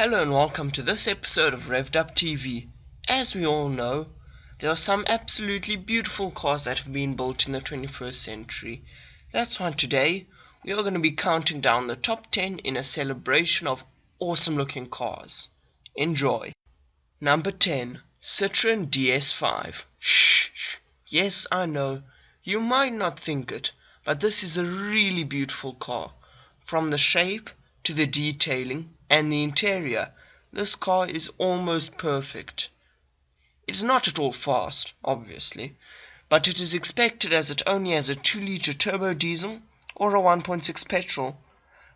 Hello and welcome to this episode of Revved Up TV. As we all know, there are some absolutely beautiful cars that have been built in the 21st century. That's why today we are going to be counting down the top 10 in a celebration of awesome looking cars. Enjoy. Number 10. Citroen DS5. Shh. Yes, I know. You might not think it, but this is a really beautiful car. From the shape to the detailing and the interior, this car is almost perfect. It is not at all fast, obviously, but it is expected as it only has a 2-litre turbo diesel or a 1.6 petrol.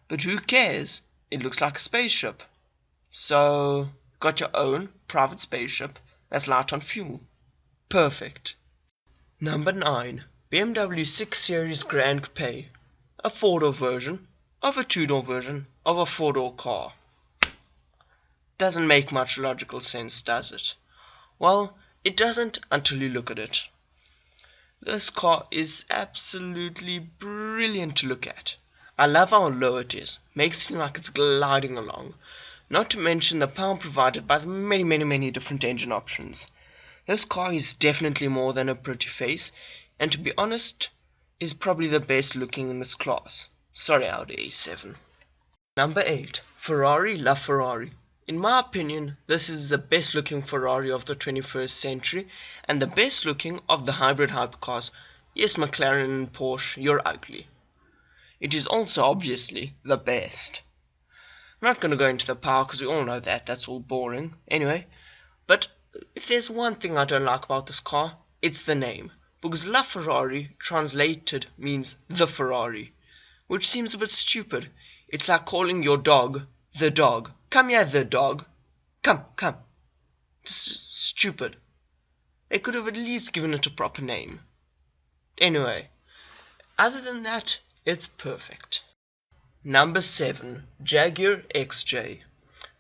But who cares? It looks like a spaceship. So, got your own private spaceship that's light on fuel. Perfect. Number 9. BMW 6 Series Gran Coupe. A 4-door version of a 2-door version of a 4-door car. Doesn't make much logical sense, does it? Well, it doesn't until you look at it. This car is absolutely brilliant to look at. I love how low it is, makes it seem like it's gliding along. Not to mention the power provided by the many different engine options. This car is definitely more than a pretty face, and to be honest, is probably the best looking in this class. Sorry, Audi A7. Number 8. Ferrari LaFerrari. In my opinion, this is the best looking Ferrari of the 21st century and the best looking of the hybrid hypercars. Yes, McLaren and Porsche, you're ugly. It is also obviously the best. I'm not going to go into the power because we all know that's all boring. Anyway, but if there's one thing I don't like about this car, it's the name. Because LaFerrari translated means the Ferrari, which seems a bit stupid. It's like calling your dog the dog. Come here, the dog. Come. Stupid. They could have at least given it a proper name. Anyway, other than that, it's perfect. Number 7. Jaguar XJ.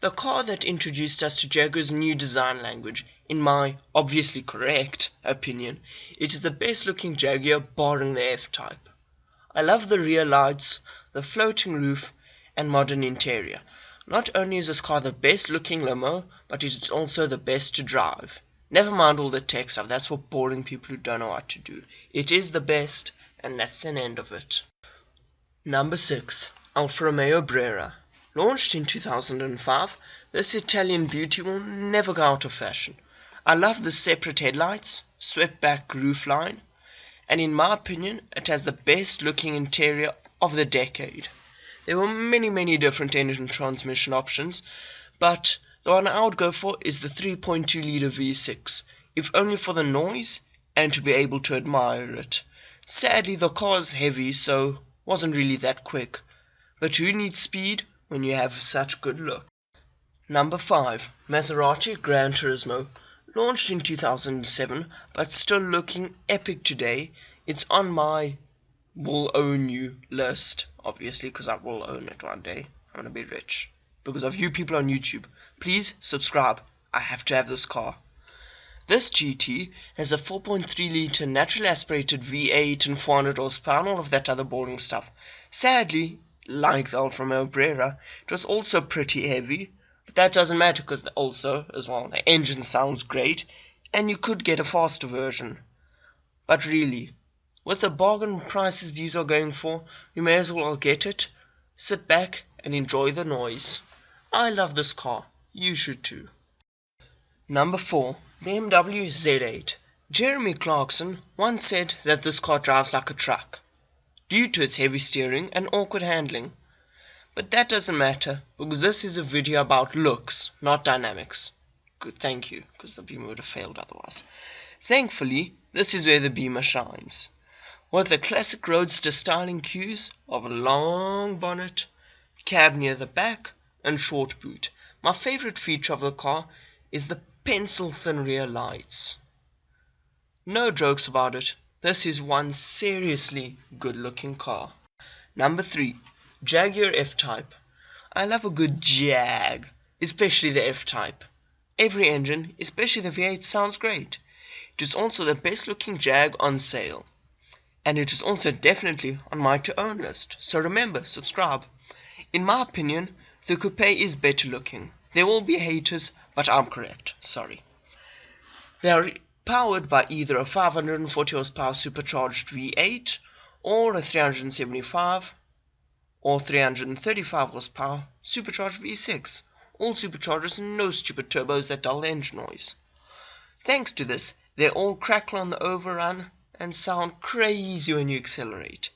The car that introduced us to Jaguar's new design language. In my obviously correct opinion, it is the best looking Jaguar barring the FType. I love the rear lights, the floating roof, and modern interior. Not only is this car the best looking limo, but it is also the best to drive. Never mind all the tech stuff, that's for boring people who don't know what to do. It is the best, and that's the end of it. Number 6. Alfa Romeo Brera. Launched in 2005, this Italian beauty will never go out of fashion. I love the separate headlights, swept back roofline, and in my opinion, it has the best looking interior of the decade. There were many different engine transmission options, but the one I would go for is the 3.2-litre V6, if only for the noise and to be able to admire it. Sadly, the car is heavy, so wasn't really that quick. But who needs speed when you have such good look? Number 5. Maserati Gran Turismo. Launched in 2007, but still looking epic today. It's on my will own you list, obviously, because I will own it one day. I'm going to be rich. Because of you people on YouTube. Please subscribe. I have to have this car. This GT has a 4.3-litre naturally aspirated V8 and 400 horsepower and all of that other boring stuff. Sadly, like the Alfa Romeo Brera, it was also pretty heavy. But that doesn't matter because also, as well, the engine sounds great and you could get a faster version. But really, with the bargain prices these are going for, you may as well get it, sit back and enjoy the noise. I love this car. You should too. Number 4. BMW Z8. Jeremy Clarkson once said that this car drives like a truck, due to its heavy steering and awkward handling. But that doesn't matter, because this is a video about looks, not dynamics. Good, thank you, because the Beamer would have failed otherwise. Thankfully, this is where the Beamer shines. With the classic roadster styling cues of a long bonnet, cab near the back, and short boot. My favorite feature of the car is the pencil-thin rear lights. No jokes about it, this is one seriously good-looking car. Number 3. Jaguar FType. I love a good Jag, especially the FType. Every engine, especially the V8, sounds great. It is also the best looking Jag on sale. And it is also definitely on my to-own list, so remember, subscribe. In my opinion, the coupe is better looking, There will be haters, but I'm correct, sorry. They are powered by either a 540 horsepower supercharged V8 or a 375 or 335 horsepower supercharged V6. All superchargers and no stupid turbos that dull the engine noise. Thanks to this, they all crackle on the overrun and sound crazy when you accelerate,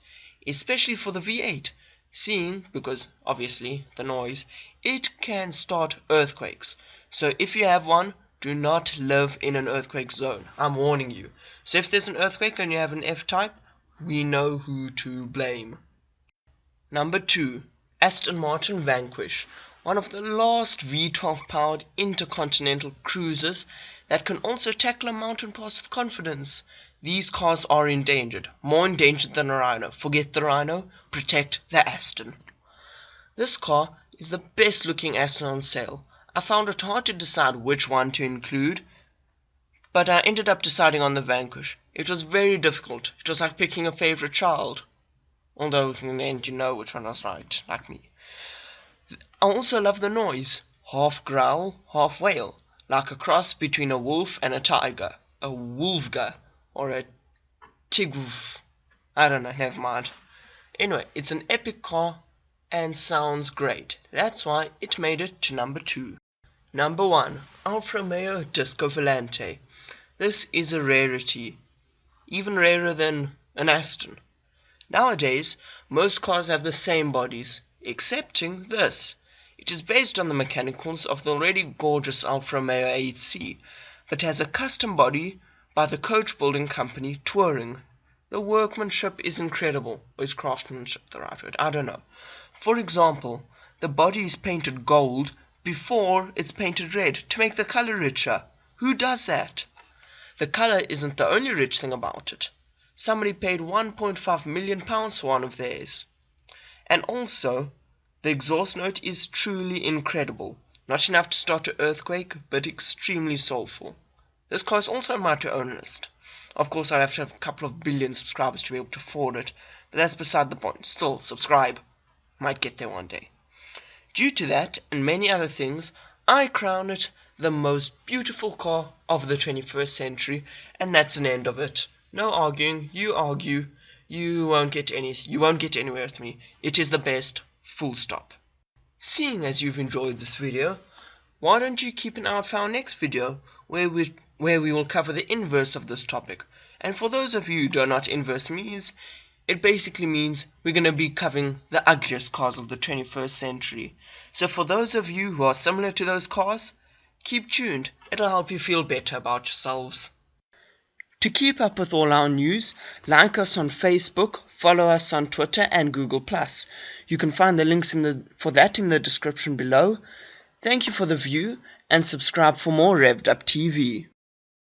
especially for the V8, seeing, because obviously the noise, it can start earthquakes. So if you have one, do not live in an earthquake zone. I'm warning you. So if there's an earthquake and you have an F-Type, we know who to blame. Number 2. Aston Martin Vanquish. One of the last V12 powered intercontinental cruisers that can also tackle a mountain pass with confidence. These cars are endangered. More endangered than a Rhino. Forget the Rhino. Protect the Aston. This car is the best looking Aston on sale. I found it hard to decide which one to include, but I ended up deciding on the Vanquish. It was very difficult. It was like picking a favorite child. Although in the end you know which one was right, like me. I also love the noise. Half growl, half wail. Like a cross between a wolf and a tiger. A wolfga. Or a tigwoof. I don't know, never mind. Anyway, it's an epic car and sounds great. That's why it made it to number 2. Number 1. Alfa Romeo Disco Volante. This is a rarity. Even rarer than an Aston. Nowadays, most cars have the same bodies, excepting this. It is based on the mechanicals of the already gorgeous Alfa Romeo 8C, but has a custom body by the coach building company Touring. The workmanship is incredible. Or is craftsmanship the right word? I don't know. For example, the body is painted gold before it's painted red to make the color richer. Who does that? The color isn't the only rich thing about it. Somebody paid £1.5 million for one of theirs. And also, the exhaust note is truly incredible. Not enough to start an earthquake, but extremely soulful. This car is also on my to-own list. Of course, I'd have to have a couple of billion subscribers to be able to afford it, but that's beside the point. Still, subscribe. Might get there one day. Due to that, and many other things, I crown it the most beautiful car of the 21st century, and that's an end of it. No arguing, you argue, you won't get anywhere with me. It is the best, full stop. Seeing as you've enjoyed this video, why don't you keep an eye out for our next video, where we will cover the inverse of this topic. And for those of you who don't know what inverse means, it basically means we're going to be covering the ugliest cars of the 21st century. So for those of you who are similar to those cars, keep tuned. It'll help you feel better about yourselves. To keep up with all our news, like us on Facebook, follow us on Twitter and Google+. You can find the links for that in the description below. Thank you for the view, and subscribe for more Revved Up TV.